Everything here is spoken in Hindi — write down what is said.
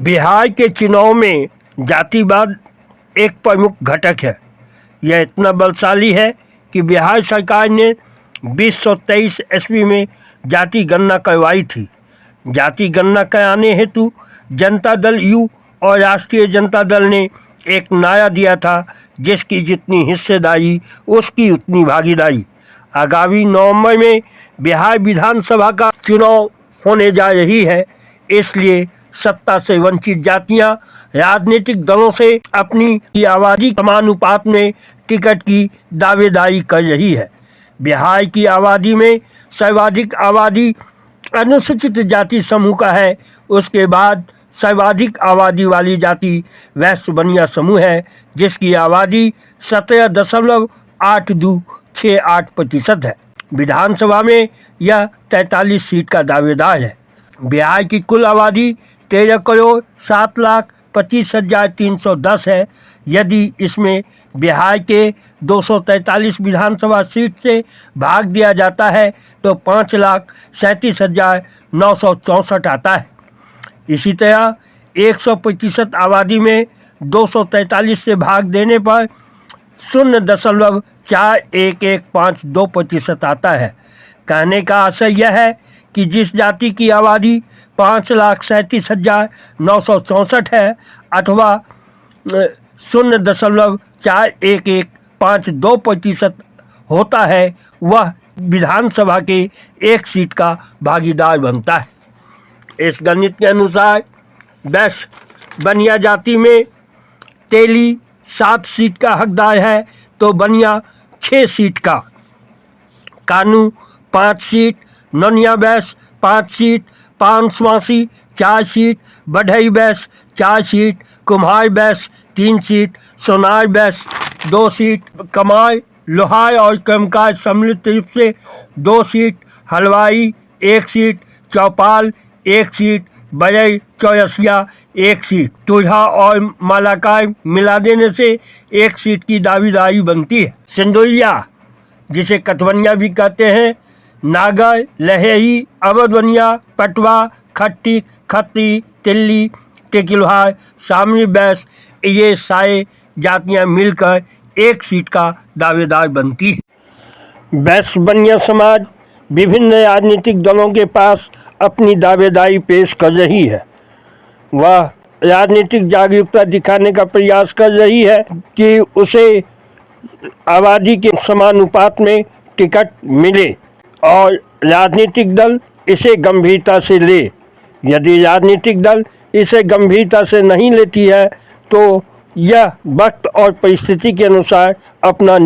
बिहार के चुनाव में जातिवाद एक प्रमुख घटक है। यह इतना बलशाली है कि बिहार सरकार ने 2023 ईस्वी में जाति गणना करवाई थी। जाति गणना कराने हेतु जनता दल यू और राष्ट्रीय जनता दल ने एक नारा दिया था, जिसकी जितनी हिस्सेदारी उसकी उतनी भागीदारी। आगामी नवंबर में बिहार विधानसभा का चुनाव होने जा रही है, इसलिए सत्ता से वंचित जातियां राजनीतिक दलों से अपनी आबादी समानुपात में टिकट की दावेदारी कर रही है। बिहार की आबादी में सर्वाधिक आबादी अनुसूचित जाति समूह का है। उसके बाद सर्वाधिक आबादी वाली जाति वैश्य बनिया समूह है, जिसकी आबादी 17.8268% है। विधानसभा में यह 43 सीट का दावेदार है। बिहार की कुल आबादी 13,07,25,310 है। यदि इसमें बिहार के 243 विधानसभा सीट से भाग दिया जाता है तो 5,37,964 आता है। इसी तरह 100% आबादी में 243 से भाग देने पर 0.4115% आता है। कहने का आशय यह है कि जिस जाति की आबादी 5,37,964 है अथवा 0.4115% होता है, वह विधानसभा के एक सीट का भागीदार बनता है। इस गणित के अनुसार वैश्य बनिया जाति में तेली 7 सीट का हकदार है तो बनिया 6 सीट का, कानू 5 सीट, नोनिया वैश्य 5 सीट, पानस्वासी 4 सीट, बढ़ई वैश्य 4 सीट, कुम्हार वैश्य 3 सीट, सोनार वैश्य 2 सीट, कमार, लोहार और कर्मकार सम्मिलित रूप से 2 सीट, हलवाई 1 सीट, चौपाल 1 सीट, बड़ई चौरसिया 1 सीट, तुल्हा और मालाकार मिला देने से 1 सीट की दावेदारी बनती है। सिंदुरिया, जिसे कथवनिया भी कहते हैं, नागर, लहेरी, अवधवनिया, पटवा, खट्टी, खत्ती, तिल्ली, टेकिलोहार, सामनी वैश्य, ये सारे जातियां मिलकर 1 सीट का दावेदार बनती है। वैश्य बनिया समाज विभिन्न राजनीतिक दलों के पास अपनी दावेदारी पेश कर रही है। वह राजनीतिक जागरूकता दिखाने का प्रयास कर रही है कि उसे आबादी के समानुपात में टिकट मिले और राजनीतिक दल इसे गंभीरता से ले। यदि राजनीतिक दल इसे गंभीरता से नहीं लेती है तो यह वक्त और परिस्थिति के अनुसार अपना